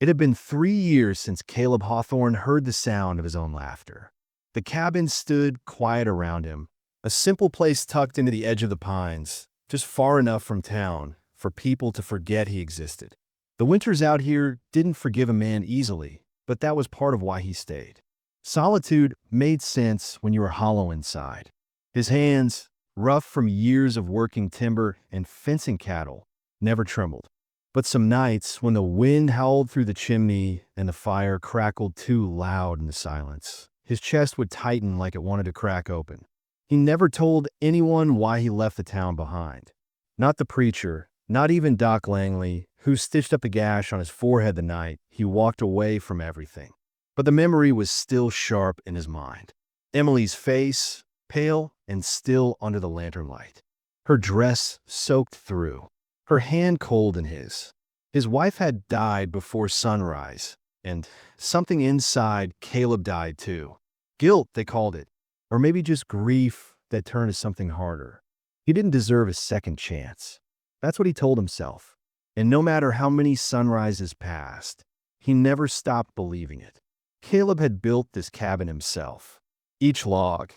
It had been 3 years since Caleb Hawthorne heard the sound of his own laughter. The cabin stood quiet around him, a simple place tucked into the edge of the pines, just far enough from town for people to forget he existed. The winters out here didn't forgive a man easily, but that was part of why he stayed. Solitude made sense when you were hollow inside. His hands, rough from years of working timber and fencing cattle, never trembled. But some nights, when the wind howled through the chimney and the fire crackled too loud in the silence, his chest would tighten like it wanted to crack open. He never told anyone why he left the town behind. Not the preacher, not even Doc Langley, who stitched up the gash on his forehead the night he walked away from everything. But the memory was still sharp in his mind. Emily's face, pale and still under the lantern light. Her dress soaked through, her hand cold in his. His wife had died before sunrise, and something inside Caleb died too. Guilt, they called it, or maybe just grief that turned to something harder. He didn't deserve a second chance. That's what he told himself. And no matter how many sunrises passed, he never stopped believing it. Caleb had built this cabin himself. Each log,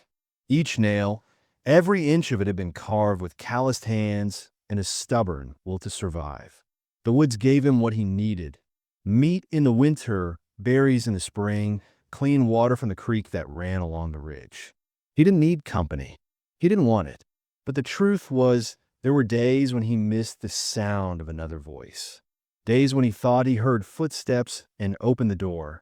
each nail, every inch of it had been carved with calloused hands and a stubborn will to survive. The woods gave him what he needed: meat in the winter, berries in the spring, clean water from the creek that ran along the ridge. He didn't need company. He didn't want it. But the truth was, there were days when he missed the sound of another voice. Days when he thought he heard footsteps and opened the door,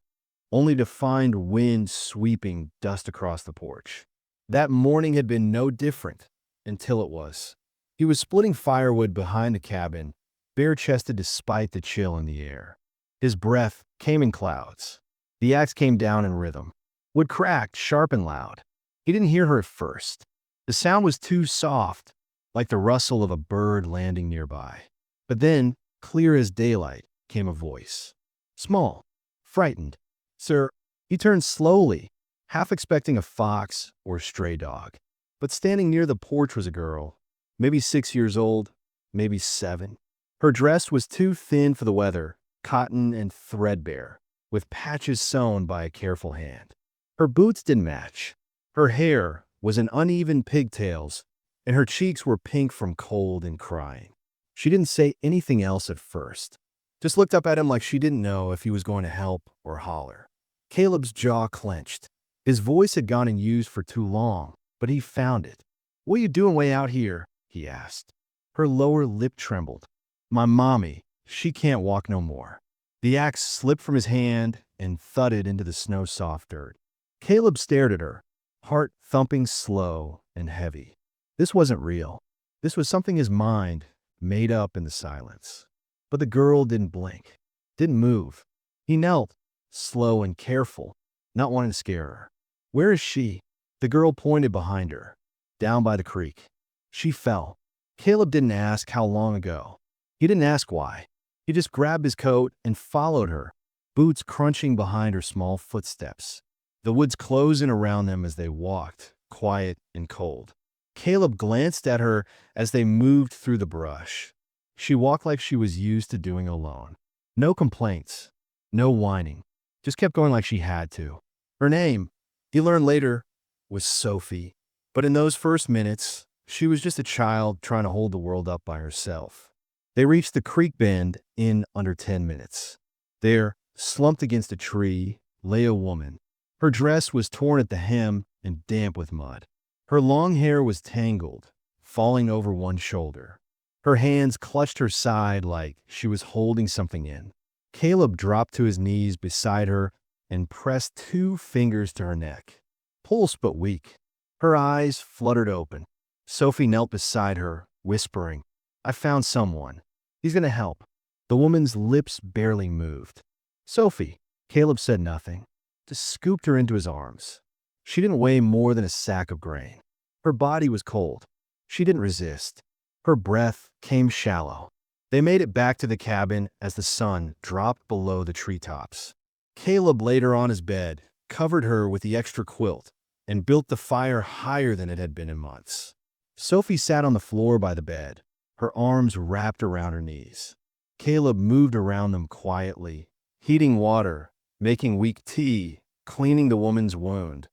only to find wind sweeping dust across the porch. That morning had been no different until it was. He was splitting firewood behind the cabin, bare-chested despite the chill in the air. His breath came in clouds. The axe came down in rhythm. Wood cracked, sharp and loud. He didn't hear her at first. The sound was too soft, like the rustle of a bird landing nearby. But then, clear as daylight, came a voice. Small, frightened. "Sir." He turned slowly, half expecting a fox or a stray dog. But standing near the porch was a girl, maybe 6 years old, maybe 7. Her dress was too thin for the weather, cotton and threadbare, with patches sewn by a careful hand. Her boots didn't match. Her hair was in uneven pigtails, and her cheeks were pink from cold and crying. She didn't say anything else at first, just looked up at him like she didn't know if he was going to help or holler. Caleb's jaw clenched. His voice had gone unused for too long, but he found it. "What are you doing way out here?" he asked. Her lower lip trembled. "My mommy, she can't walk no more." The axe slipped from his hand and thudded into the snow-soft dirt. Caleb stared at her, heart thumping slow and heavy. This wasn't real. This was something his mind made up in the silence. But the girl didn't blink, didn't move. He knelt, slow and careful, not wanting to scare her. "Where is she?" The girl pointed behind her, down by the creek. "She fell." Caleb didn't ask how long ago. He didn't ask why. He just grabbed his coat and followed her, boots crunching behind her small footsteps. The woods closed in around them as they walked, quiet and cold. Caleb glanced at her as they moved through the brush. She walked like she was used to doing alone. No complaints, no whining, just kept going like she had to. Her name, he learned later, was Sophie. But in those first minutes, she was just a child trying to hold the world up by herself. They reached the creek bend in under 10 minutes. There, slumped against a tree, lay a woman. Her dress was torn at the hem and damp with mud. Her long hair was tangled, falling over one shoulder. Her hands clutched her side like she was holding something in. Caleb dropped to his knees beside her and pressed 2 fingers to her neck. Pulse but weak. Her eyes fluttered open. Sophie knelt beside her, whispering, "I found someone. He's going to help." The woman's lips barely moved. "Sophie." Caleb said nothing, just scooped her into his arms. She didn't weigh more than a sack of grain. Her body was cold. She didn't resist. Her breath came shallow. They made it back to the cabin as the sun dropped below the treetops. Caleb laid her on his bed, covered her with the extra quilt, and built the fire higher than it had been in months. Sophie sat on the floor by the bed, her arms wrapped around her knees. Caleb moved around them quietly, heating water, making weak tea, cleaning the woman's wound,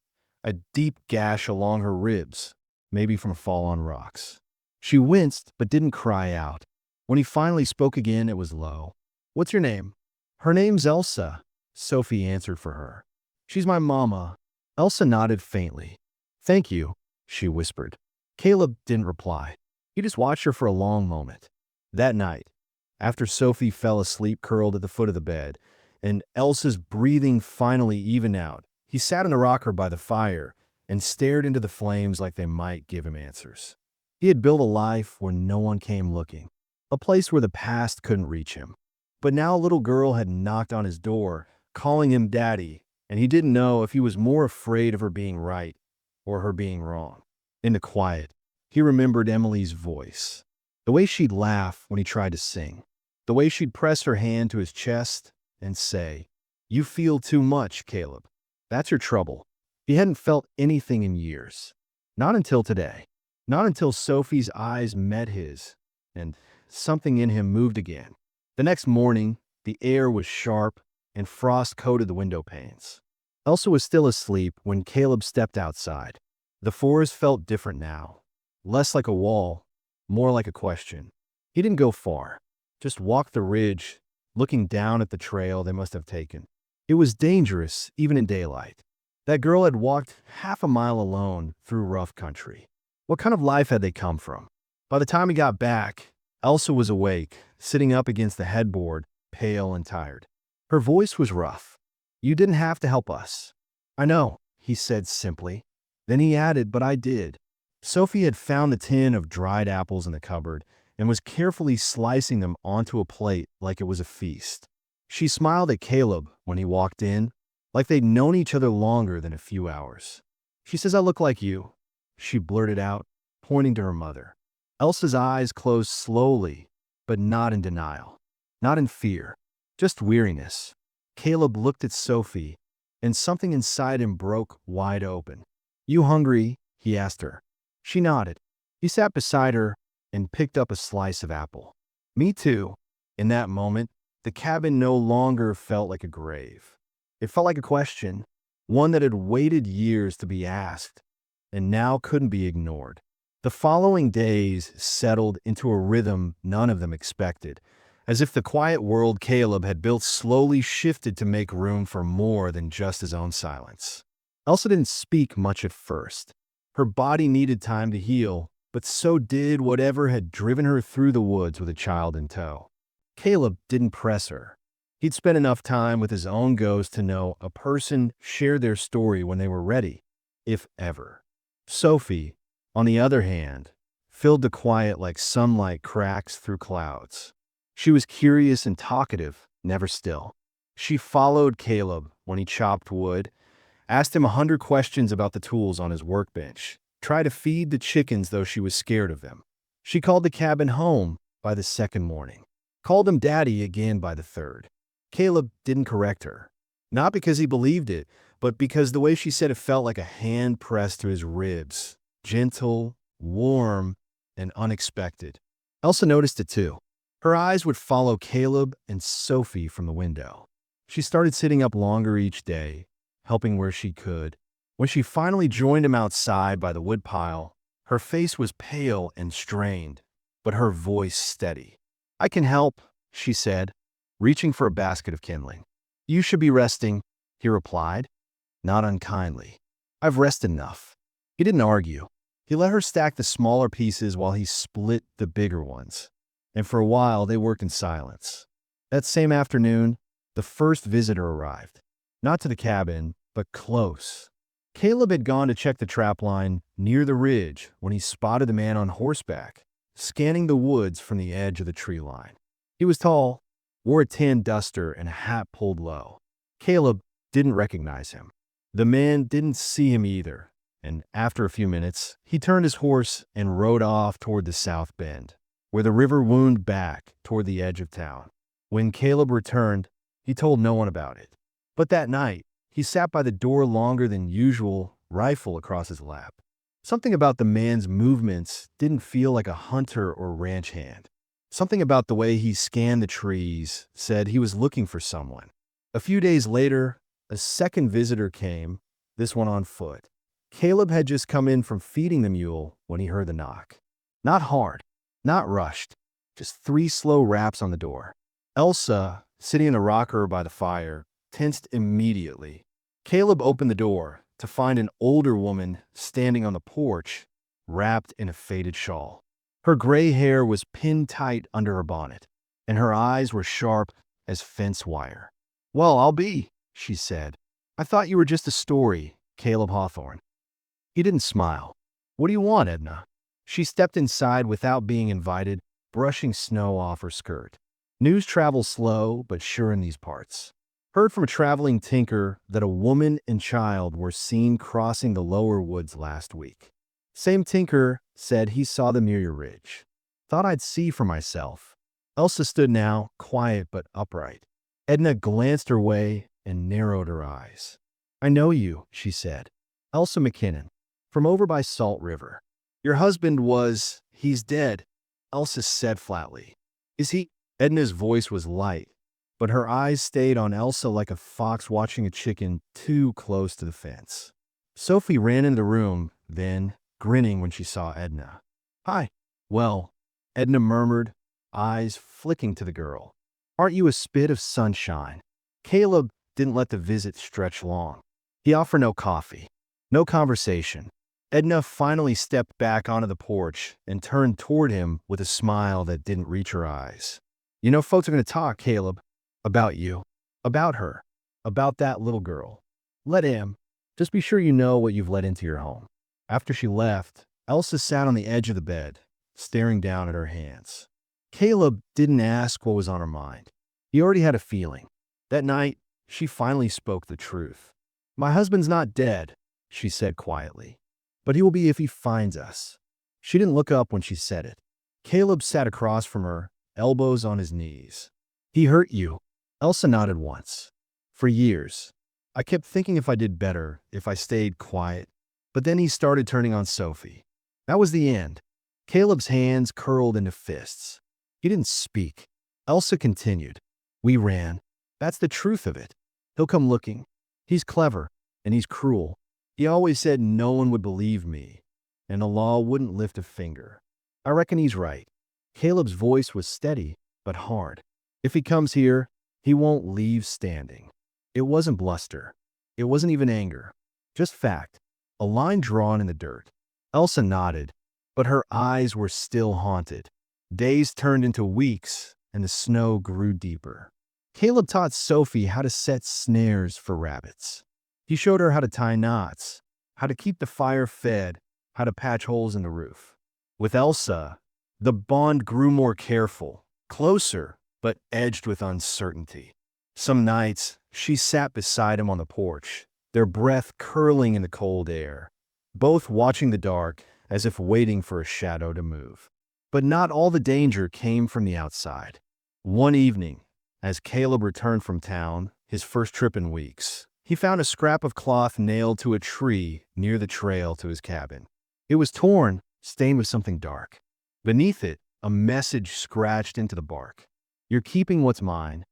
a deep gash along her ribs, maybe from a fall on rocks. She winced but didn't cry out. When he finally spoke again, it was low. "What's your name?" "Her name's Elsa," Sophie answered for her. "She's my mama." Elsa nodded faintly. "Thank you," she whispered. Caleb didn't reply. He just watched her for a long moment. That night, after Sophie fell asleep curled at the foot of the bed, and Elsa's breathing finally evened out, he sat in the rocker by the fire and stared into the flames like they might give him answers. He had built a life where no one came looking, a place where the past couldn't reach him. But now a little girl had knocked on his door, calling him daddy, and he didn't know if he was more afraid of her being right or her being wrong. In the quiet, he remembered Emily's voice, the way she'd laugh when he tried to sing, the way she'd press her hand to his chest and say, "You feel too much, Caleb. That's your trouble." He hadn't felt anything in years. Not until today. Not until Sophie's eyes met his, and something in him moved again. The next morning, the air was sharp, and frost coated the window panes. Elsa was still asleep when Caleb stepped outside. The forest felt different now. Less like a wall, more like a question. He didn't go far, just walked the ridge, looking down at the trail they must have taken. It was dangerous, even in daylight. That girl had walked half a mile alone through rough country. What kind of life had they come from? By the time he got back, Elsa was awake, sitting up against the headboard, pale and tired. Her voice was rough. "You didn't have to help us." "I know," he said simply. Then he added, "But I did." Sophie had found the tin of dried apples in the cupboard and was carefully slicing them onto a plate like it was a feast. She smiled at Caleb when he walked in, like they'd known each other longer than a few hours. "She says I look like you," she blurted out, pointing to her mother. Elsa's eyes closed slowly, but not in denial, not in fear, just weariness. Caleb looked at Sophie, and something inside him broke wide open. "You hungry?" he asked her. She nodded. He sat beside her and picked up a slice of apple. "Me too." In that moment, the cabin no longer felt like a grave. It felt like a question, one that had waited years to be asked, and now couldn't be ignored. The following days settled into a rhythm none of them expected, as if the quiet world Caleb had built slowly shifted to make room for more than just his own silence. Elsa didn't speak much at first. Her body needed time to heal, but so did whatever had driven her through the woods with a child in tow. Caleb didn't press her. He'd spent enough time with his own ghost to know a person shared their story when they were ready, if ever. Sophie, on the other hand, filled the quiet like sunlight cracks through clouds. She was curious and talkative, never still. She followed Caleb when he chopped wood, asked him 100 questions about the tools on his workbench, tried to feed the chickens though she was scared of them. She called the cabin home by the second morning, called him daddy again by the third. Caleb didn't correct her, not because he believed it, but because the way she said it felt like a hand pressed to his ribs, gentle, warm, and unexpected. Elsa noticed it too. Her eyes would follow Caleb and Sophie from the window. She started sitting up longer each day, helping where she could. When she finally joined him outside by the woodpile, her face was pale and strained, but her voice steady. "I can help," she said, reaching for a basket of kindling. "You should be resting," he replied, not unkindly. "I've rested enough." He didn't argue. He let her stack the smaller pieces while he split the bigger ones. And for a while, they worked in silence. That same afternoon, the first visitor arrived. Not to the cabin, but close. Caleb had gone to check the trapline near the ridge when he spotted the man on horseback, scanning the woods from the edge of the tree line. He was tall, wore a tan duster and a hat pulled low. Caleb didn't recognize him. The man didn't see him either, and after a few minutes, he turned his horse and rode off toward the south bend, where the river wound back toward the edge of town. When Caleb returned, he told no one about it. But that night, he sat by the door longer than usual, rifle across his lap. Something about the man's movements didn't feel like a hunter or ranch hand. Something about the way he scanned the trees said he was looking for someone. A few days later, a second visitor came, this one on foot. Caleb had just come in from feeding the mule when he heard the knock. Not hard, not rushed, just 3 slow raps on the door. Elsa, sitting in a rocker by the fire, tensed immediately. Caleb opened the door to find an older woman standing on the porch, wrapped in a faded shawl. Her gray hair was pinned tight under her bonnet, and her eyes were sharp as fence wire. "Well, I'll be," she said. "I thought you were just a story, Caleb Hawthorne." He didn't smile. "What do you want, Edna?" She stepped inside without being invited, brushing snow off her skirt. News travels slow but sure in these parts. Heard from a traveling tinker that a woman and child were seen crossing the lower woods last week. Same tinker said he saw them near your ridge. Thought I'd see for myself. Elsa stood now, quiet but upright. Edna glanced her way and narrowed her eyes. "I know you," she said. "Elsa McKinnon, from over by Salt River. Your husband he's dead," Elsa said flatly. "Is he?" Edna's voice was light, but her eyes stayed on Elsa like a fox watching a chicken too close to the fence. Sophie ran into the room, then, grinning when she saw Edna. "Hi." "Well," Edna murmured, eyes flicking to the girl. "Aren't you a spit of sunshine?" Caleb didn't let the visit stretch long. He offered no coffee, no conversation. Edna finally stepped back onto the porch and turned toward him with a smile that didn't reach her eyes. "You know, folks are going to talk, Caleb, about you, about her, about that little girl. Let him. Just be sure you know what you've let into your home." After she left, Elsa sat on the edge of the bed, staring down at her hands. Caleb didn't ask what was on her mind. He already had a feeling. That night, she finally spoke the truth. "My husband's not dead," she said quietly, "but he will be if he finds us." She didn't look up when she said it. Caleb sat across from her, elbows on his knees. "He hurt you?" Elsa nodded once. "For years. I kept thinking if I did better, if I stayed quiet. But then he started turning on Sophie. That was the end." Caleb's hands curled into fists. He didn't speak. Elsa continued. "We ran. That's the truth of it. He'll come looking. He's clever, and he's cruel. He always said no one would believe me, and the law wouldn't lift a finger. I reckon he's right." Caleb's voice was steady, but hard. "If he comes here, he won't leave standing." It wasn't bluster. It wasn't even anger. Just fact. A line drawn in the dirt. Elsa nodded, but her eyes were still haunted. Days turned into weeks, and the snow grew deeper. Caleb taught Sophie how to set snares for rabbits. He showed her how to tie knots, how to keep the fire fed, how to patch holes in the roof. With Elsa, the bond grew more careful, closer, but edged with uncertainty. Some nights, she sat beside him on the porch, their breath curling in the cold air, both watching the dark as if waiting for a shadow to move. But not all the danger came from the outside. One evening, as Caleb returned from town, his first trip in weeks, he found a scrap of cloth nailed to a tree near the trail to his cabin. It was torn, stained with something dark. Beneath it, a message scratched into the bark. "You're keeping what's mine."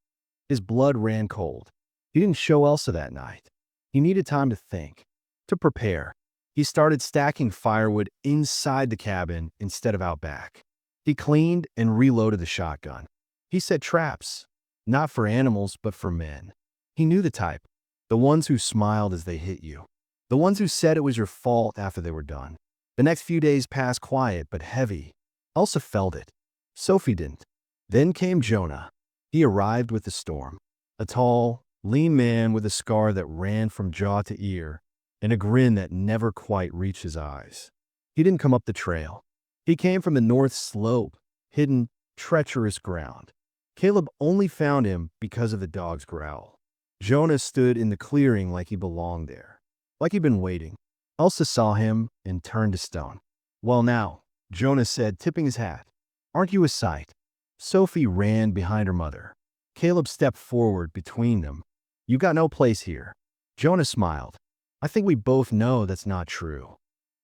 His blood ran cold. He didn't show Elsa that night. He needed time to think, to prepare. He started stacking firewood inside the cabin instead of out back. He cleaned and reloaded the shotgun. He set traps, not for animals, but for men. He knew the type, the ones who smiled as they hit you, the ones who said it was your fault after they were done. The next few days passed quiet but heavy. Elsa felt it. Sophie didn't. Then came Jonah. He arrived with the storm. A tall, lean man with a scar that ran from jaw to ear and a grin that never quite reached his eyes. He didn't come up the trail. He came from the north slope, hidden, treacherous ground. Caleb only found him because of the dog's growl. Jonah stood in the clearing like he belonged there, like he'd been waiting. Elsa saw him and turned to stone. "Well now," Jonah said, tipping his hat. "Aren't you a sight?" Sophie ran behind her mother. Caleb stepped forward between them. "You got no place here." Jonah smiled. "I think we both know that's not true."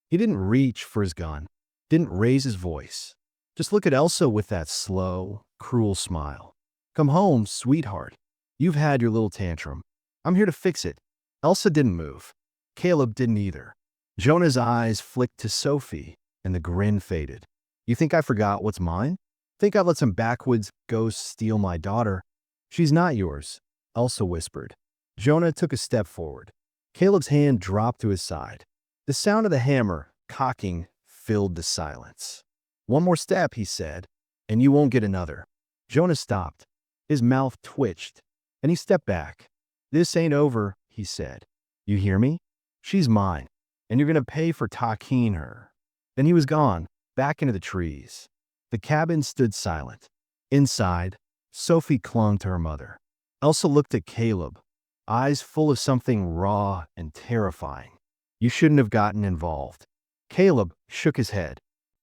He didn't reach for his gun, didn't raise his voice. Just look at Elsa with that slow, cruel smile. "Come home, sweetheart." You've had your little tantrum. I'm here to fix it." Elsa didn't move. Caleb didn't either. Jonah's eyes flicked to Sophie, and the grin faded. "You think I forgot what's mine? Think I let some backwoods ghost steal my daughter?" "She's not yours," Elsa whispered. Jonah took a step forward. Caleb's hand dropped to his side. The sound of the hammer cocking filled the silence. "One more step," he said, "and you won't get another." Jonah stopped. His mouth twitched, and he stepped back. "This ain't over," he said. "You hear me? She's mine, and you're gonna pay for talking her." Then he was gone, back into the trees. The cabin stood silent. Inside, Sophie clung to her mother. Elsa looked at Caleb, eyes full of something raw and terrifying. "You shouldn't have gotten involved." Caleb shook his head.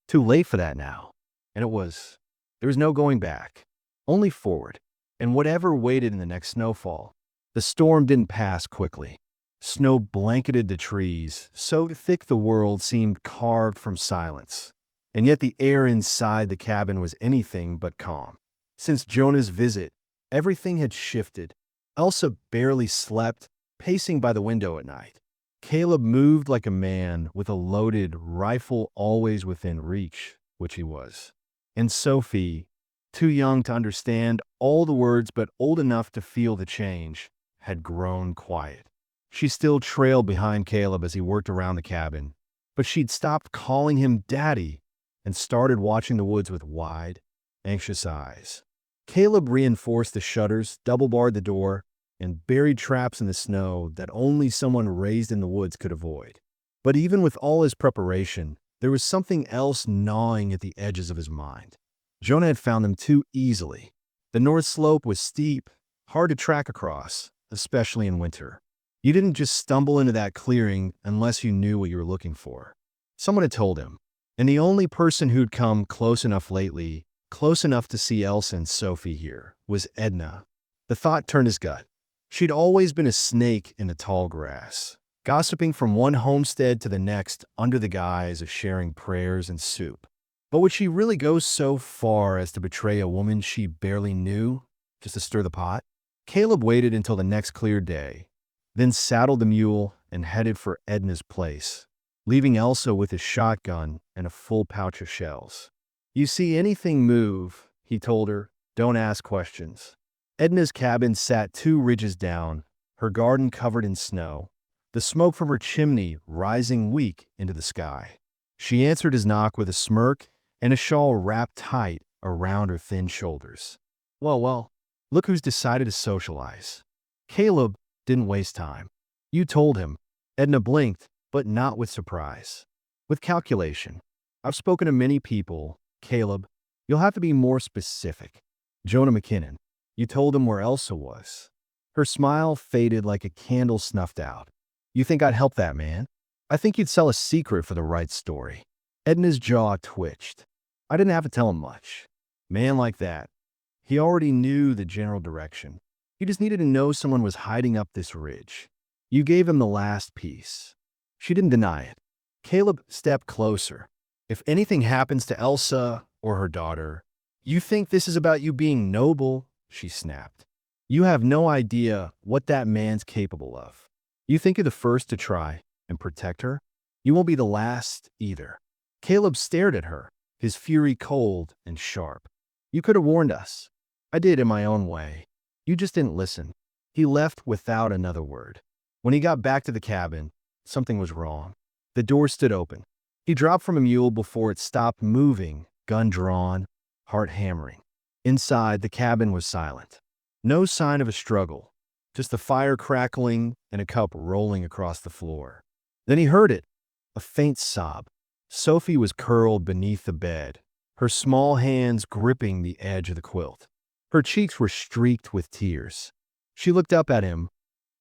Too late for that now. And there was no going back, only forward. And whatever waited in the next snowfall. The storm didn't pass quickly. Snow blanketed the trees, so thick the world seemed carved from silence. And yet the air inside the cabin was anything but calm. Since Jonah's visit, everything had shifted. Elsa barely slept, pacing by the window at night. Caleb moved like a man with a loaded rifle always within reach, which he was. And Sophie, too young to understand all the words but old enough to feel the change, had grown quiet. She still trailed behind Caleb as he worked around the cabin, but she'd stopped calling him Daddy and started watching the woods with wide, anxious eyes. Caleb reinforced the shutters, double-barred the door, and buried traps in the snow that only someone raised in the woods could avoid. But even with all his preparation, there was something else gnawing at the edges of his mind. Jonah had found them too easily. The north slope was steep, hard to track across, especially in winter. You didn't just stumble into that clearing unless you knew what you were looking for. Someone had told him. And the only person who'd come close enough lately, close enough to see Elsa and Sophie here, was Edna. The thought turned his gut. She'd always been a snake in the tall grass, gossiping from one homestead to the next under the guise of sharing prayers and soup. But would she really go so far as to betray a woman she barely knew, just to stir the pot? Caleb waited until the next clear day, then saddled the mule and headed for Edna's place, leaving Elsa with his shotgun and a full pouch of shells. "You see anything move," he told her, "don't ask questions." Edna's cabin sat 2 ridges down, her garden covered in snow, the smoke from her chimney rising weak into the sky. She answered his knock with a smirk and a shawl wrapped tight around her thin shoulders. Well, look who's decided to socialize." Caleb didn't waste time. "You told him." Edna blinked, but not with surprise. With calculation. "I've spoken to many people, Caleb. You'll have to be more specific." "Jonah McKinnon. You told him where Elsa was." Her smile faded like a candle snuffed out. "You think I'd help that man? I think you'd sell a secret for the right story." Edna's jaw twitched. "I didn't have to tell him much. Man like that. He already knew the general direction. He just needed to know someone was hiding up this ridge. You gave him the last piece." She didn't deny it. Caleb stepped closer. "If anything happens to Elsa or her daughter, you think this is about you being noble?" she snapped. "You have no idea what that man's capable of. You think you're the first to try and protect her? You won't be the last either." Caleb stared at her, his fury cold and sharp. "You could have warned us." "I did in my own way. You just didn't listen." He left without another word. When he got back to the cabin, something was wrong. The door stood open. He dropped from a mule before it stopped moving, gun drawn, heart hammering. Inside, the cabin was silent. No sign of a struggle, just the fire crackling and a cup rolling across the floor. Then he heard it, a faint sob. Sophie was curled beneath the bed, her small hands gripping the edge of the quilt. Her cheeks were streaked with tears. She looked up at him,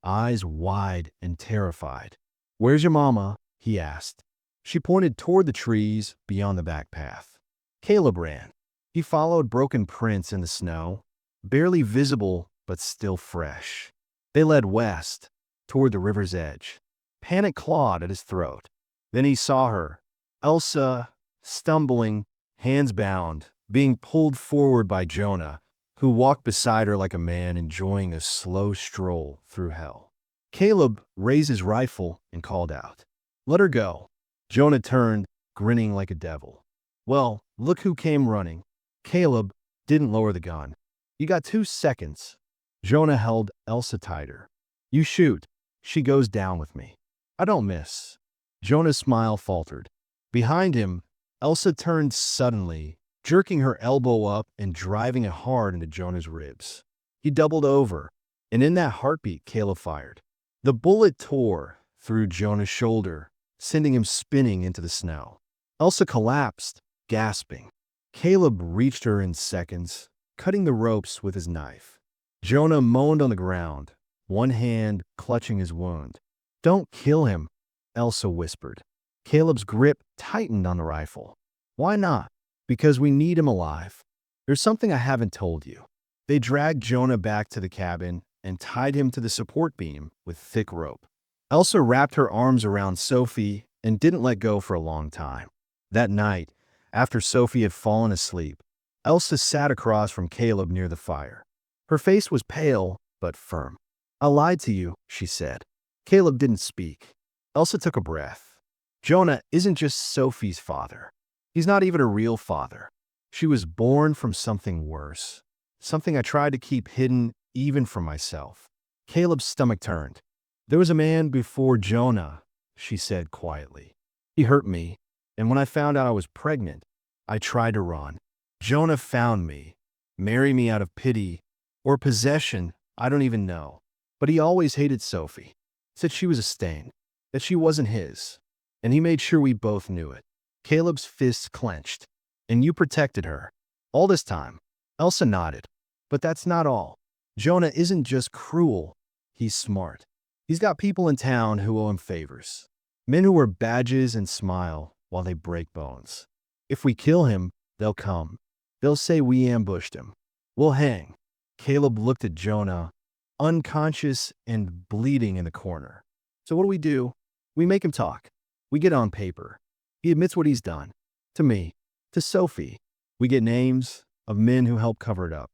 eyes wide and terrified. "Where's your mama?" he asked. She pointed toward the trees beyond the back path. Caleb ran. He followed broken prints in the snow, barely visible but still fresh. They led west, toward the river's edge. Panic clawed at his throat. Then he saw her, Elsa, stumbling, hands bound, being pulled forward by Jonah, who walked beside her like a man enjoying a slow stroll through hell. Caleb raised his rifle and called out, "Let her go." Jonah turned, grinning like a devil. "Well, look who came running." Caleb didn't lower the gun. "You got 2 seconds." Jonah held Elsa tighter. "You shoot. She goes down with me." "I don't miss." Jonah's smile faltered. Behind him, Elsa turned suddenly, jerking her elbow up and driving it hard into Jonah's ribs. He doubled over, and in that heartbeat, Caleb fired. The bullet tore through Jonah's shoulder, sending him spinning into the snow. Elsa collapsed, gasping. Caleb reached her in seconds, cutting the ropes with his knife. Jonah moaned on the ground, one hand clutching his wound. "Don't kill him," Elsa whispered. Caleb's grip tightened on the rifle. "Why not?" "Because we need him alive. There's something I haven't told you." They dragged Jonah back to the cabin and tied him to the support beam with thick rope. Elsa wrapped her arms around Sophie and didn't let go for a long time. That night, after Sophie had fallen asleep, Elsa sat across from Caleb near the fire. Her face was pale but firm. "I lied to you," she said. Caleb didn't speak. Elsa took a breath. "Jonah isn't just Sophie's father. He's not even a real father. She was born from something worse, something I tried to keep hidden even from myself." Caleb's stomach turned. "There was a man before Jonah," she said quietly. "He hurt me, and when I found out I was pregnant, I tried to run. Jonah found me, married me out of pity or possession, I don't even know. But he always hated Sophie, said she was a stain, that she wasn't his, and he made sure we both knew it." Caleb's fists clenched. "And you protected her all this time?" Elsa nodded. "But that's not all. Jonah isn't just cruel, he's smart. He's got people in town who owe him favors. Men who wear badges and smile while they break bones. If we kill him, they'll come. They'll say we ambushed him. We'll hang." Caleb looked at Jonah, unconscious and bleeding in the corner. "So what do we do? We make him talk. We get on paper. He admits what he's done. To me. To Sophie. We get names of men who help cover it up.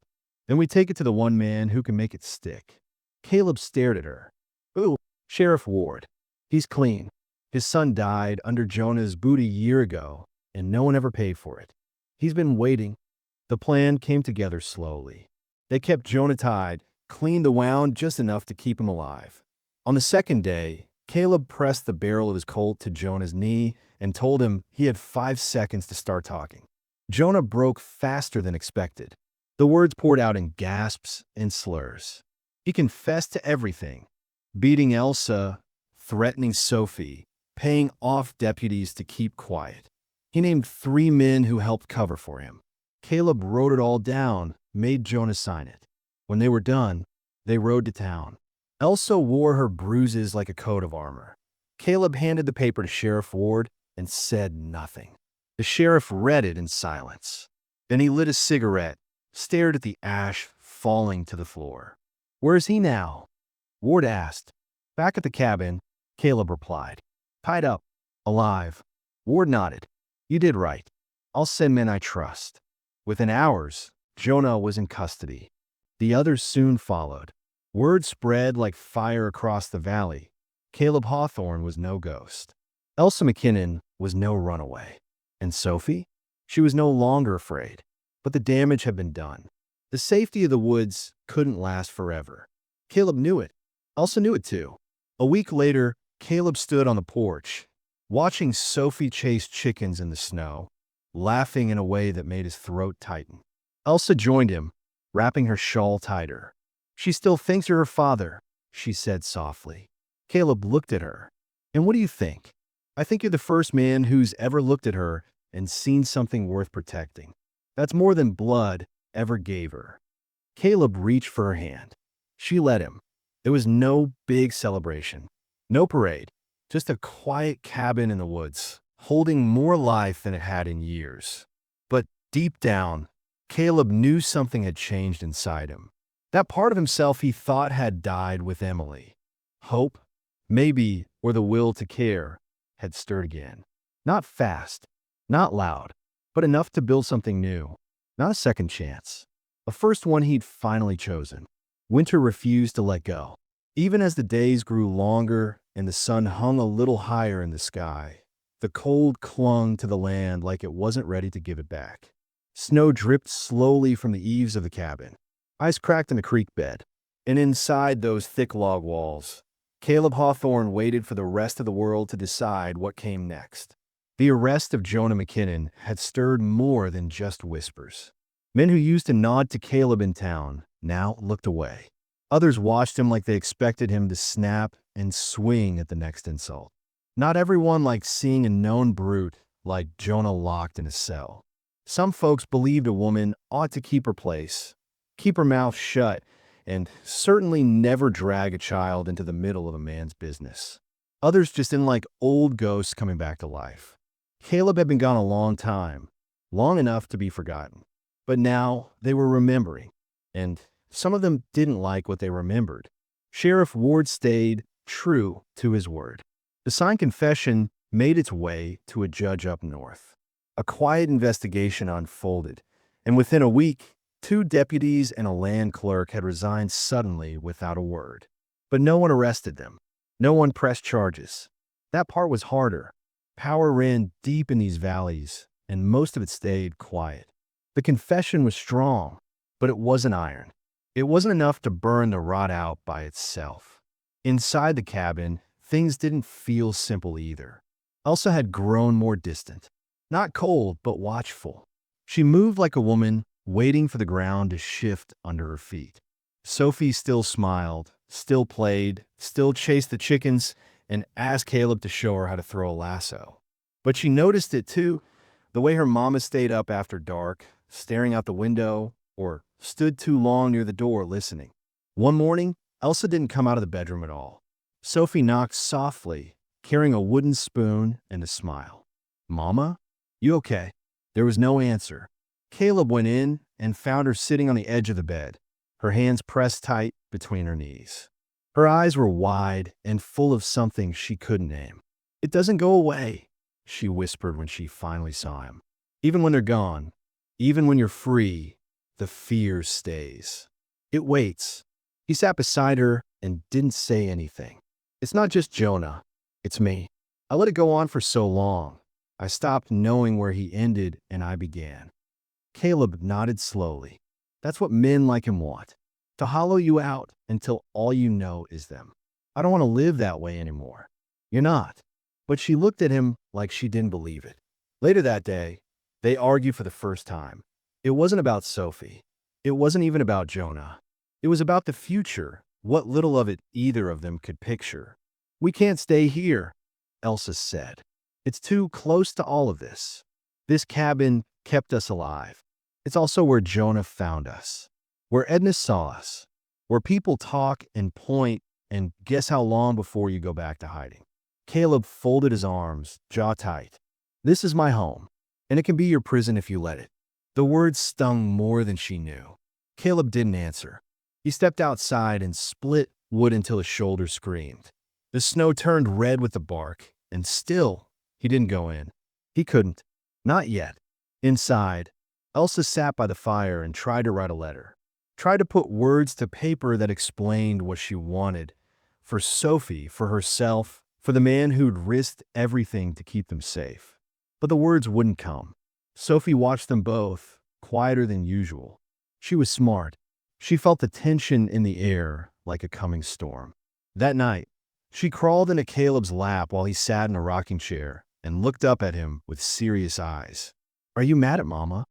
Then we take it to the one man who can make it stick." Caleb stared at her. "Ooh, Sheriff Ward. He's clean. His son died under Jonah's boot a year ago, and no one ever paid for it. He's been waiting." The plan came together slowly. They kept Jonah tied, cleaned the wound just enough to keep him alive. On the second day, Caleb pressed the barrel of his Colt to Jonah's knee and told him he had 5 seconds to start talking. Jonah broke faster than expected. The words poured out in gasps and slurs. He confessed to everything: beating Elsa, threatening Sophie, paying off deputies to keep quiet. He named 3 men who helped cover for him. Caleb wrote it all down, made Jonah sign it. When they were done, they rode to town. Elsa wore her bruises like a coat of armor. Caleb handed the paper to Sheriff Ward and said nothing. The sheriff read it in silence. Then he lit a cigarette, stared at the ash falling to the floor. "Where is he now?" Ward asked. "Back at the cabin," Caleb replied. "Tied up. Alive." Ward nodded. "You did right. I'll send men I trust." Within hours, Jonah was in custody. The others soon followed. Word spread like fire across the valley. Caleb Hawthorne was no ghost. Elsa McKinnon was no runaway. And Sophie? She was no longer afraid. But the damage had been done. The safety of the woods couldn't last forever. Caleb knew it. Elsa knew it too. A week later, Caleb stood on the porch, watching Sophie chase chickens in the snow, laughing in a way that made his throat tighten. Elsa joined him, wrapping her shawl tighter. "She still thinks you're her father," she said softly. Caleb looked at her. "And what do you think?" "I think you're the first man who's ever looked at her and seen something worth protecting. That's more than blood ever gave her." Caleb reached for her hand. She let him. There was no big celebration, no parade, just a quiet cabin in the woods, holding more life than it had in years. But deep down, Caleb knew something had changed inside him. That part of himself he thought had died with Emily. Hope, maybe, or the will to care, had stirred again. Not fast, not loud, but enough to build something new. Not a second chance. the first one he'd finally chosen. Winter refused to let go. Even as the days grew longer and the sun hung a little higher in the sky, the cold clung to the land like it wasn't ready to give it back. Snow dripped slowly from the eaves of the cabin. Ice cracked in the creek bed. And inside those thick log walls, Caleb Hawthorne waited for the rest of the world to decide what came next. The arrest of Jonah McKinnon had stirred more than just whispers. Men who used to nod to Caleb in town now looked away. Others watched him like they expected him to snap and swing at the next insult. Not everyone liked seeing a known brute like Jonah locked in a cell. Some folks believed a woman ought to keep her place, keep her mouth shut, and certainly never drag a child into the middle of a man's business. Others just didn't like old ghosts coming back to life. Caleb had been gone a long time, long enough to be forgotten. But now they were remembering, and some of them didn't like what they remembered. Sheriff Ward stayed true to his word. The signed confession made its way to a judge up north. A quiet investigation unfolded, and within a week, 2 deputies and a land clerk had resigned suddenly without a word. But no one arrested them. No one pressed charges. That part was harder. Power ran deep in these valleys, and most of it stayed quiet. The confession was strong, but it wasn't iron. It wasn't enough to burn the rot out by itself. Inside the cabin, things didn't feel simple either. Elsa had grown more distant. Not cold, but watchful. She moved like a woman, waiting for the ground to shift under her feet. Sophie still smiled, still played, still chased the chickens, and asked Caleb to show her how to throw a lasso. But she noticed it too, the way her mama stayed up after dark, staring out the window, or stood too long near the door listening. One morning, Elsa didn't come out of the bedroom at all. Sophie knocked softly, carrying a wooden spoon and a smile. "Mama, you okay?" There was no answer. Caleb went in and found her sitting on the edge of the bed, her hands pressed tight between her knees. Her eyes were wide and full of something she couldn't name. "It doesn't go away," she whispered when she finally saw him. "Even when they're gone, even when you're free, the fear stays. It waits." He sat beside her and didn't say anything. "It's not just Jonah. It's me. I let it go on for so long. I stopped knowing where he ended and I began." Caleb nodded slowly. "That's what men like him want. To hollow you out until all you know is them. I don't want to live that way anymore." "You're not." But she looked at him like she didn't believe it. Later that day, they argued for the first time. It wasn't about Sophie. It wasn't even about Jonah. It was about the future, what little of it either of them could picture. "We can't stay here," Elsa said. "It's too close to all of this. This cabin kept us alive. It's also where Jonah found us, where Edna saw us, where people talk and point and guess how long before you go back to hiding." Caleb folded his arms, jaw tight. "This is my home, and it can be your prison if you let it." The words stung more than she knew. Caleb didn't answer. He stepped outside and split wood until his shoulders screamed. The snow turned red with the bark, and still, he didn't go in. He couldn't. Not yet. Inside, Elsa sat by the fire and tried to write a letter. Tried to put words to paper that explained what she wanted. For Sophie, for herself, for the man who'd risked everything to keep them safe. But the words wouldn't come. Sophie watched them both, quieter than usual. She was smart. She felt the tension in the air like a coming storm. That night, she crawled into Caleb's lap while he sat in a rocking chair and looked up at him with serious eyes. "Are you mad at Mama?"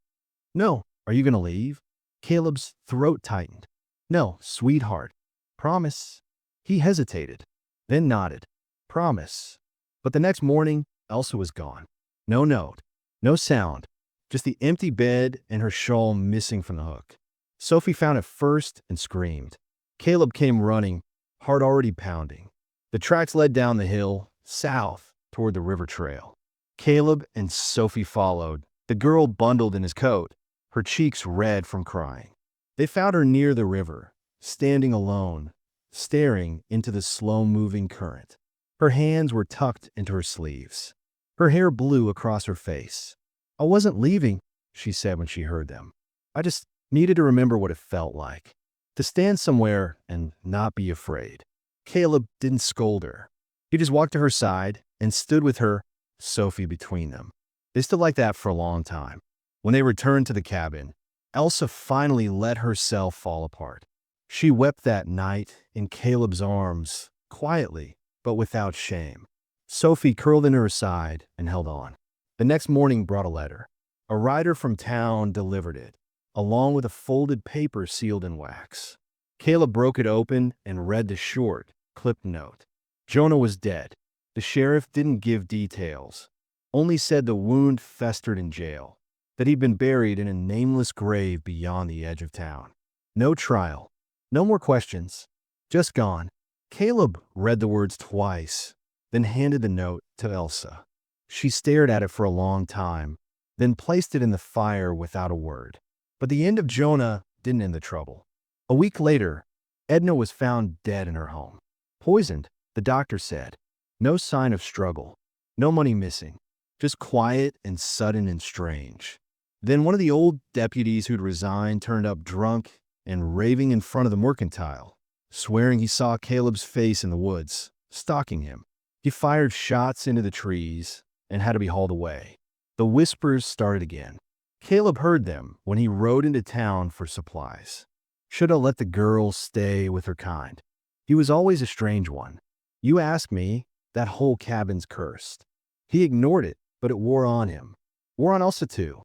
"No." "Are you going to leave?" Caleb's throat tightened. "No, sweetheart. Promise." He hesitated, then nodded. "Promise." But the next morning, Elsa was gone. No note, no sound, just the empty bed and her shawl missing from the hook. Sophie found it first and screamed. Caleb came running, heart already pounding. The tracks led down the hill, south, toward the river trail. Caleb and Sophie followed, the girl bundled in his coat, her cheeks red from crying. They found her near the river, standing alone, staring into the slow-moving current. Her hands were tucked into her sleeves. Her hair blew across her face. "I wasn't leaving," she said when she heard them. "I just needed to remember what it felt like to stand somewhere and not be afraid. Caleb didn't scold her. He just walked to her side and stood with her, Sophie, between them. They stood like that for a long time. When they returned to the cabin, Elsa finally let herself fall apart. She wept that night in Caleb's arms, quietly, but without shame. Sophie curled into her side and held on. The next morning brought a letter. A rider from town delivered it, along with a folded paper sealed in wax. Caleb broke it open and read the short, clipped note. Jonah was dead. The sheriff didn't give details, only said the wound festered in jail, that he'd been buried in a nameless grave beyond the edge of town. No trial, no more questions, just gone. Caleb read the words twice, then handed the note to Elsa. She stared at it for a long time, then placed it in the fire without a word. But the end of Jonah didn't end the trouble. A week later, Edna was found dead in her home. Poisoned, the doctor said. No sign of struggle, no money missing, just quiet and sudden and strange. Then one of the old deputies who'd resigned turned up drunk and raving in front of the mercantile, swearing he saw Caleb's face in the woods, stalking him. He fired shots into the trees and had to be hauled away. The whispers started again. Caleb heard them when he rode into town for supplies. Should have let the girl stay with her kind. He was always a strange one. You ask me, that whole cabin's cursed. He ignored it, but it wore on him. Wore on Elsa too.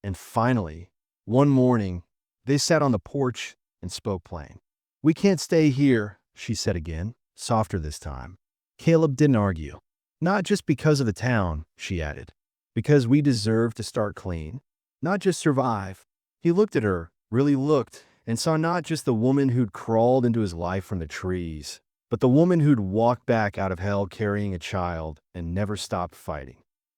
And finally, one morning, they sat on the porch and spoke plain. We can't stay here, she said again, softer this time. Caleb didn't argue. Not just because of the town, she added. Because we deserve to start clean. Not just survive. He looked at her, really looked, and saw not just the woman who'd crawled into his life from the trees, but the woman who'd walked back out of hell carrying a child and never stopped fighting.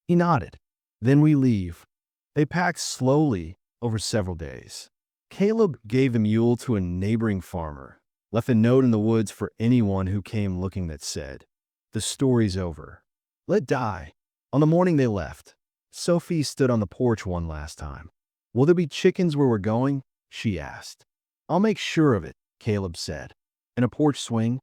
He nodded. Then we leave. They packed slowly over several days. Caleb gave the mule to a neighboring farmer, left a note in the woods for anyone who came looking that said, "The story's over. Let die." On the morning they left, Sophie stood on the porch one last time. Will there be chickens where we're going? She asked. I'll make sure of it, Caleb said. And a porch swing?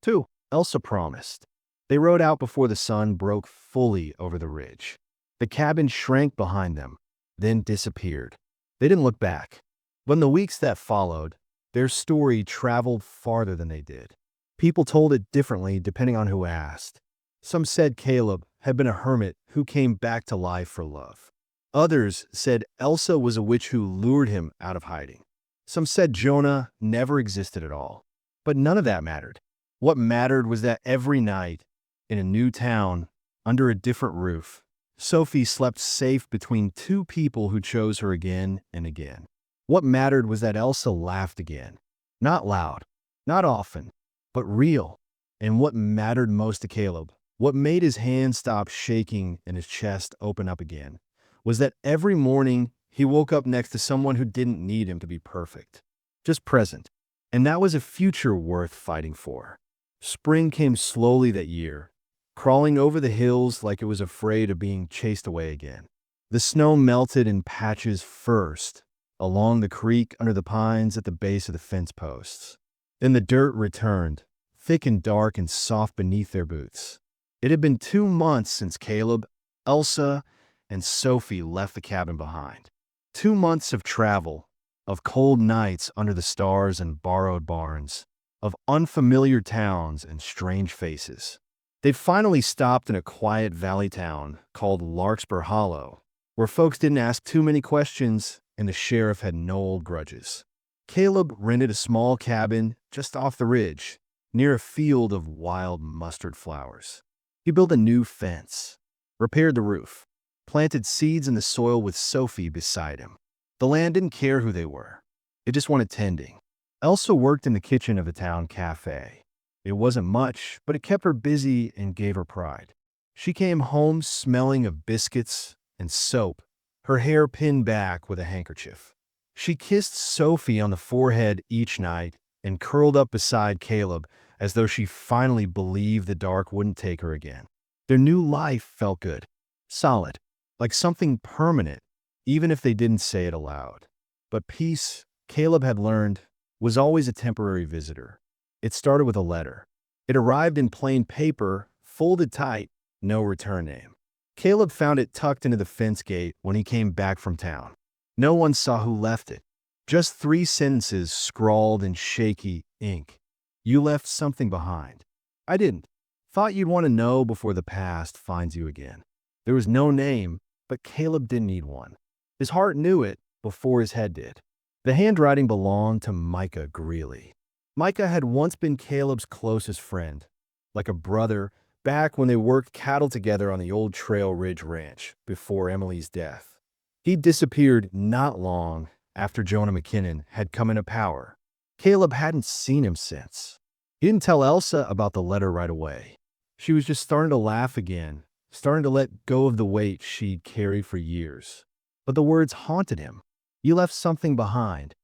Two, Elsa promised. They rode out before the sun broke fully over the ridge. The cabin shrank behind them, then disappeared. They didn't look back. But in the weeks that followed, their story traveled farther than they did. People told it differently depending on who asked. Some said Caleb had been a hermit who came back to life for love. Others said Elsa was a witch who lured him out of hiding. Some said Jonah never existed at all. But none of that mattered. What mattered was that every night, in a new town, under a different roof, Sophie slept safe between two people who chose her again and again. What mattered was that Elsa laughed again. Not loud, not often, but real. And what mattered most to Caleb, what made his hands stop shaking and his chest open up again, was that every morning he woke up next to someone who didn't need him to be perfect, just present. And that was a future worth fighting for. Spring came slowly that year, crawling over the hills like it was afraid of being chased away again. The snow melted in patches first, along the creek under the pines at the base of the fence posts. Then the dirt returned, thick and dark and soft beneath their boots. It had been 2 months since Caleb, Elsa, and Sophie left the cabin behind. 2 months of travel, of cold nights under the stars and borrowed barns, of unfamiliar towns and strange faces. They'd finally stopped in a quiet valley town called Larkspur Hollow, where folks didn't ask too many questions and the sheriff had no old grudges. Caleb rented a small cabin just off the ridge, near a field of wild mustard flowers. He built a new fence, repaired the roof, planted seeds in the soil with Sophie beside him. The land didn't care who they were. It just wanted tending. Elsa worked in the kitchen of the town cafe. It wasn't much, but it kept her busy and gave her pride. She came home smelling of biscuits and soap, her hair pinned back with a handkerchief. She kissed Sophie on the forehead each night and curled up beside Caleb as though she finally believed the dark wouldn't take her again. Their new life felt good, solid, like something permanent, even if they didn't say it aloud. But peace Caleb had learned, was always a temporary visitor. It started with a letter. It arrived in plain paper, folded tight, no return name. Caleb found it tucked into the fence gate when he came back from town. No one saw who left it. Just 3 sentences scrawled in shaky ink. You left something behind. I didn't. Thought you'd want to know before the past finds you again. There was no name, but Caleb didn't need one. His heart knew it before his head did. The handwriting belonged to Micah Greeley. Micah had once been Caleb's closest friend, like a brother, back when they worked cattle together on the old Trail Ridge Ranch before Emily's death. He disappeared not long after Jonah McKinnon had come into power. Caleb hadn't seen him since. He didn't tell Elsa about the letter right away. She was just starting to laugh again, starting to let go of the weight she'd carried for years. But the words haunted him. You left something behind.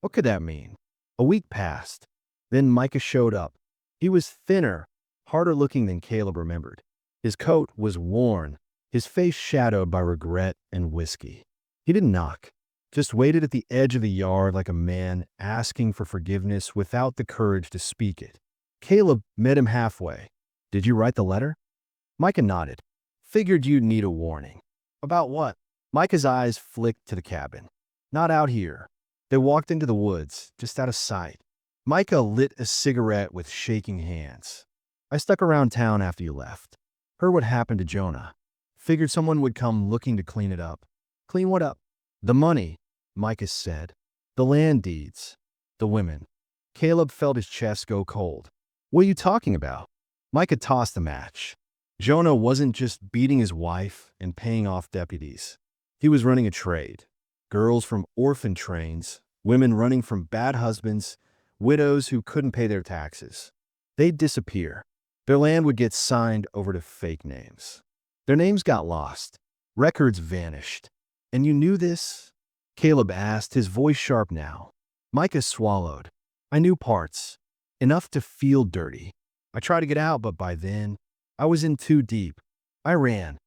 What could that mean? A week passed. Then Micah showed up. He was thinner, harder looking than Caleb remembered. His coat was worn, his face shadowed by regret and whiskey. He didn't knock, just waited at the edge of the yard like a man asking for forgiveness without the courage to speak it. Caleb met him halfway. Did you write the letter? Micah nodded. Figured you'd need a warning. About what? Micah's eyes flicked to the cabin. Not out here. They walked into the woods, just out of sight. Micah lit a cigarette with shaking hands. I stuck around town after you left. Heard what happened to Jonah. Figured someone would come looking to clean it up. Clean what up? The money, Micah said. The land deeds. The women. Caleb felt his chest go cold. What are you talking about? Micah tossed the match. Jonah wasn't just beating his wife and paying off deputies. He was running a trade. Girls from orphan trains, women running from bad husbands, widows who couldn't pay their taxes. They'd disappear. Their land would get signed over to fake names. Their names got lost. Records vanished. And you knew this? Caleb asked, his voice sharp now. Micah swallowed. I knew parts. Enough to feel dirty. I tried to get out, but by then, I was in too deep. I ran.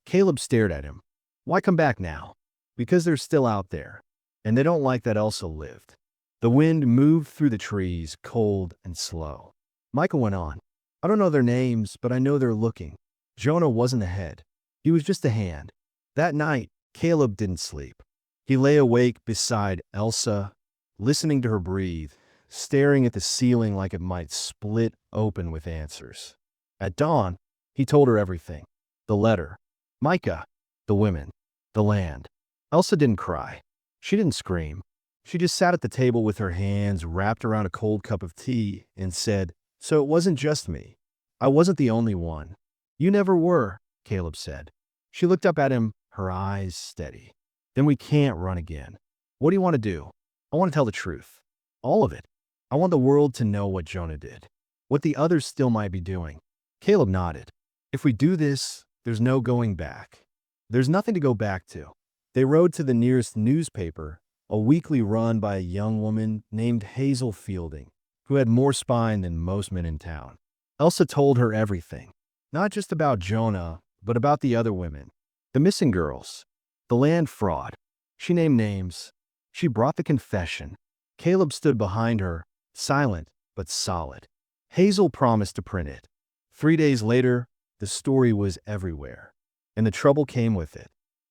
Caleb stared at him. Why come back now? Because they're still out there. And they don't like that Elsa lived. The wind moved through the trees, cold and slow. Micah went on. I don't know their names, but I know they're looking. Jonah wasn't a head. He was just a hand. That night, Caleb didn't sleep. He lay awake beside Elsa, listening to her breathe, staring at the ceiling like it might split open with answers. At dawn, he told her everything. The letter, Micah, the women, the land. Elsa didn't cry. She didn't scream. She just sat at the table with her hands wrapped around a cold cup of tea and said, So it wasn't just me. I wasn't the only one. You never were, Caleb said. She looked up at him, her eyes steady. Then we can't run again. What do you want to do? I want to tell the truth. All of it. I want the world to know what Jonah did. What the others still might be doing. Caleb nodded. If we do this, there's no going back. There's nothing to go back to. They rode to the nearest newspaper, a weekly run by a young woman named Hazel Fielding, who had more spine than most men in town. Elsa told her everything. Not just about Jonah, but about the other women. The missing girls. The land fraud. She named names. She brought the confession. Caleb stood behind her, silent but solid. Hazel promised to print it. 3 days later, the story was everywhere. And the trouble came with it.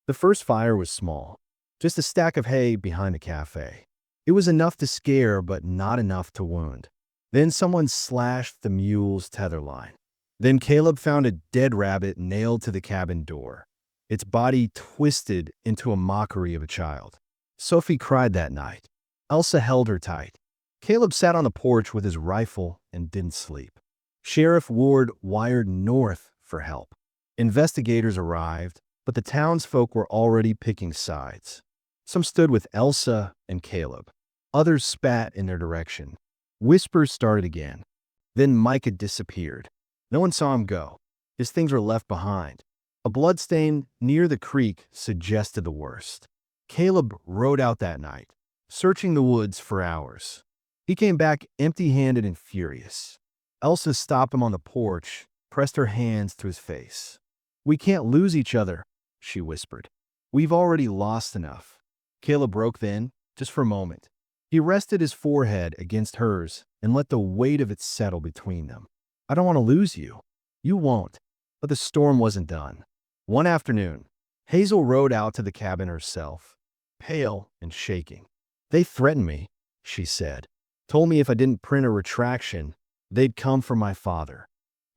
The first fire was small. Just a stack of hay behind the cafe. It was enough to scare, but not enough to wound. Then someone slashed the mule's tether line. Then Caleb found a dead rabbit nailed to the cabin door. Its body twisted into a mockery of a child. Sophie cried that night. Elsa held her tight. Caleb sat on the porch with his rifle and didn't sleep. Sheriff Ward wired north for help. Investigators arrived, but the townsfolk were already picking sides. Some stood with Elsa and Caleb. Others spat in their direction. Whispers started again. Then Micah disappeared. No one saw him go. His things were left behind. A bloodstain near the creek suggested the worst. Caleb rode out that night, searching the woods for hours. He came back empty-handed and furious. Elsa stopped him on the porch, pressed her hands to his face. We can't lose each other, she whispered. We've already lost enough. Caleb broke then, just for a moment. He rested his forehead against hers and let the weight of it settle between them. I don't want to lose you. You won't. But the storm wasn't done. One afternoon, Hazel rode out to the cabin herself, pale and shaking. They threatened me, she said. Told me if I didn't print a retraction, they'd come for my father.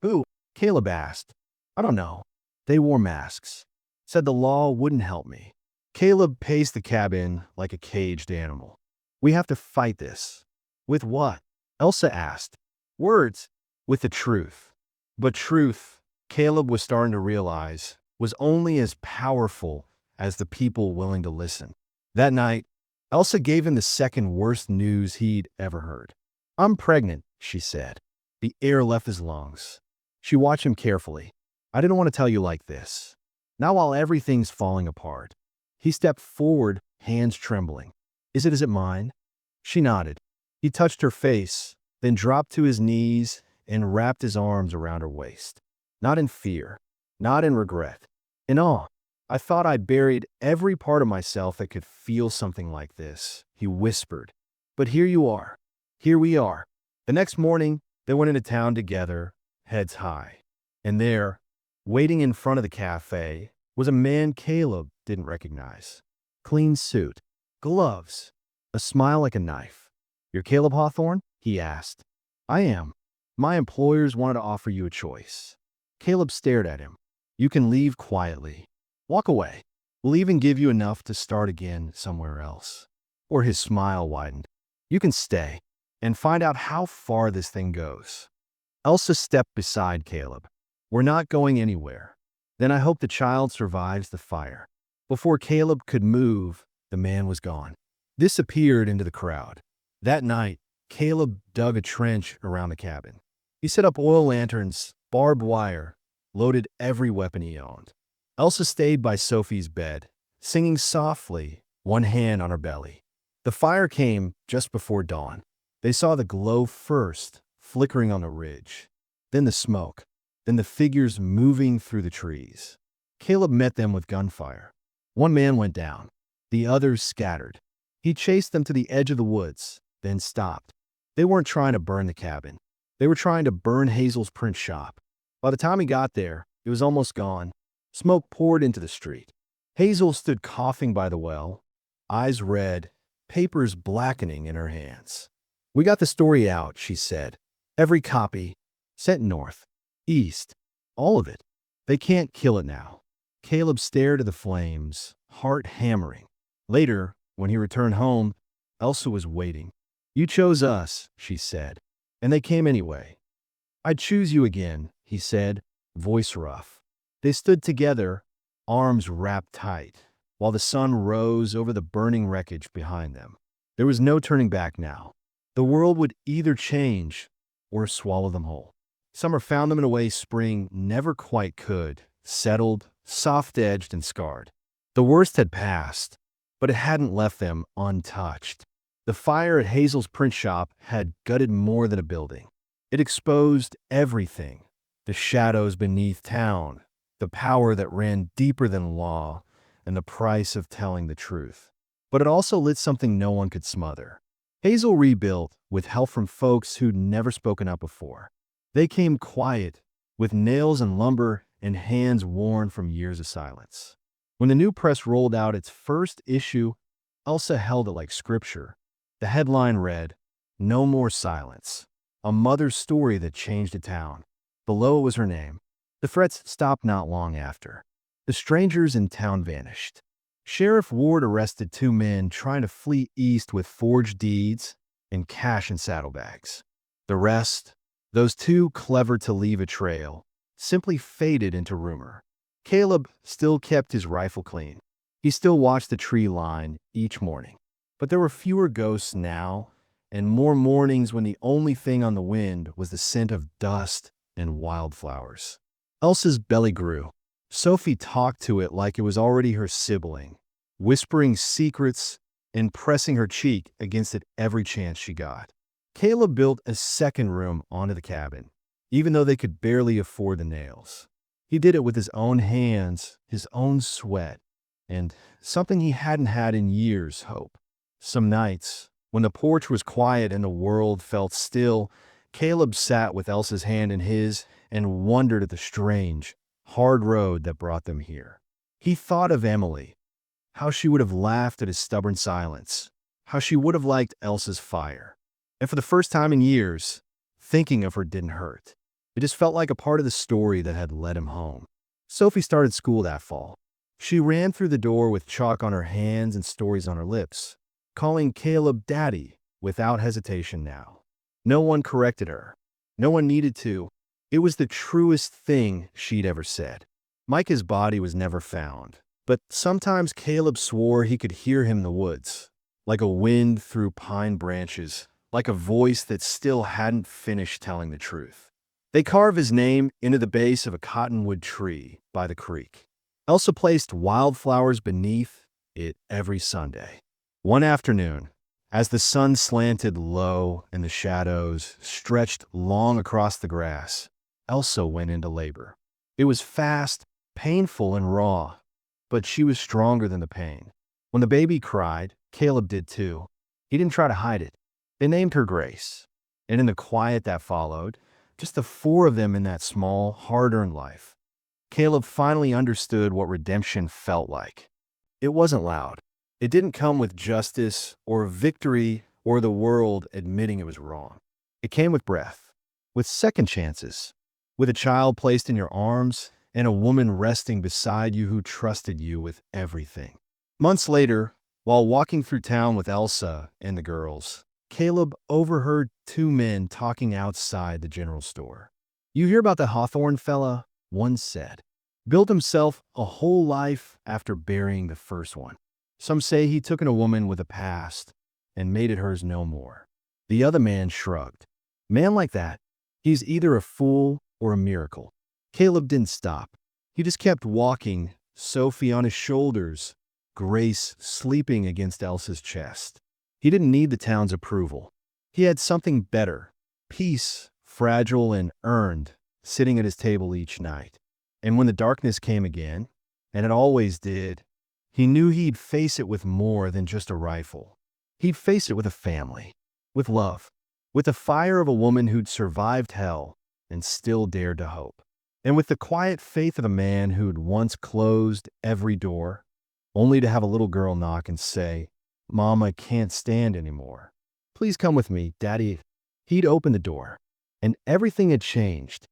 Who? Caleb asked. I don't know. They wore masks. Said the law wouldn't help me. Caleb paced the cabin like a caged animal. We have to fight this. With what? Elsa asked. Words. With the truth. But truth, Caleb was starting to realize, was only as powerful as the people willing to listen. That night, Elsa gave him the second worst news he'd ever heard. I'm pregnant, she said. The air left his lungs. She watched him carefully. I didn't want to tell you like this. Not while everything's falling apart. He stepped forward, hands trembling. Is it mine? She nodded. He touched her face, then dropped to his knees and wrapped his arms around her waist. Not in fear, not in regret, in awe. I thought I'd buried every part of myself that could feel something like this, he whispered. But here you are. Here we are. The next morning, they went into town together, heads high. And there, waiting in front of the cafe, was a man Caleb didn't recognize. Clean suit, gloves, a smile like a knife. You're Caleb Hawthorne? He asked. I am. My employers wanted to offer you a choice. Caleb stared at him. You can leave quietly. Walk away. We'll even give you enough to start again somewhere else. Or his smile widened. You can stay and find out how far this thing goes. Elsa stepped beside Caleb. We're not going anywhere. Then I hope the child survives the fire. Before Caleb could move, the man was gone. Disappeared into the crowd. That night, Caleb dug a trench around the cabin. He set up oil lanterns, barbed wire, loaded every weapon he owned. Elsa stayed by Sophie's bed, singing softly, one hand on her belly. The fire came just before dawn. They saw the glow first, flickering on the ridge, then the smoke, then the figures moving through the trees. Caleb met them with gunfire. One man went down. The others scattered. He chased them to the edge of the woods, then stopped. They weren't trying to burn the cabin. They were trying to burn Hazel's print shop. By the time he got there, it was almost gone. Smoke poured into the street. Hazel stood coughing by the well, eyes red, papers blackening in her hands. We got the story out, she said. Every copy, sent north, east, all of it. They can't kill it now. Caleb stared at the flames, heart hammering. Later, when he returned home, Elsa was waiting. You chose us, she said, and they came anyway. I'd choose you again, he said, voice rough. They stood together, arms wrapped tight, while the sun rose over the burning wreckage behind them. There was no turning back now. The world would either change or swallow them whole. Summer found them in a way spring never quite could, settled, soft-edged, and scarred. The worst had passed, but it hadn't left them untouched. The fire at Hazel's print shop had gutted more than a building. It exposed everything, the shadows beneath town, the power that ran deeper than law, and the price of telling the truth. But it also lit something no one could smother. Hazel rebuilt with help from folks who'd never spoken up before. They came quiet, with nails and lumber and hands worn from years of silence. When the new press rolled out its first issue, Elsa held it like scripture. The headline read, "No More Silence, a mother's story that changed a town." Below was her name. The threats stopped not long after. The strangers in town vanished. Sheriff Ward arrested 2 men trying to flee east with forged deeds and cash in saddlebags. The rest, those 2 clever to leave a trail, simply faded into rumor. Caleb still kept his rifle clean. He still watched the tree line each morning. But there were fewer ghosts now, and more mornings when the only thing on the wind was the scent of dust and wildflowers. Elsa's belly grew. Sophie talked to it like it was already her sibling, whispering secrets and pressing her cheek against it every chance she got. Caleb built a second room onto the cabin, even though they could barely afford the nails. He did it with his own hands, his own sweat, and something he hadn't had in years, hope. Some nights, When the porch was quiet and the world felt still, Caleb sat with Elsa's hand in his and wondered at the strange, hard road that brought them here. He thought of Emily, how she would have laughed at his stubborn silence, how she would have liked Elsa's fire. And for the first time in years, thinking of her didn't hurt. It just felt like a part of the story that had led him home. Sophie started school that fall. She ran through the door with chalk on her hands and stories on her lips, calling Caleb Daddy without hesitation now. No one corrected her. No one needed to. It was the truest thing she'd ever said. Micah's body was never found, but sometimes Caleb swore he could hear him in the woods, like a wind through pine branches, like a voice that still hadn't finished telling the truth. They carved his name into the base of a cottonwood tree by the creek. Elsa placed wildflowers beneath it every Sunday. One afternoon, as the sun slanted low and the shadows stretched long across the grass, Elsa went into labor. It was fast, painful, and raw, but she was stronger than the pain. When the baby cried, Caleb did too. He didn't try to hide it. They named her Grace. And in the quiet that followed, just the four of them in that small, hard-earned life, Caleb finally understood what redemption felt like. It wasn't loud. It didn't come with justice or victory or the world admitting it was wrong. It came with breath, with second chances, with a child placed in your arms and a woman resting beside you who trusted you with everything. Months later, while walking through town with Elsa and the girls, Caleb overheard two men talking outside the general store. "You hear about the Hawthorne fella?" one said. "Built himself a whole life after burying the first one. Some say he took in a woman with a past and made it hers no more." The other man shrugged. "Man like that, he's either a fool or a miracle." Caleb didn't stop. He just kept walking, Sophie on his shoulders, Grace sleeping against Elsa's chest. He didn't need the town's approval. He had something better, peace, fragile and earned, sitting at his table each night. And when the darkness came again, and it always did, he knew he'd face it with more than just a rifle. He'd face it with a family, with love, with the fire of a woman who'd survived hell and still dared to hope, and with the quiet faith of a man who'd once closed every door, only to have a little girl knock and say, "Mom, I can't stand anymore. Please come with me, Daddy." He'd opened the door, and everything had changed.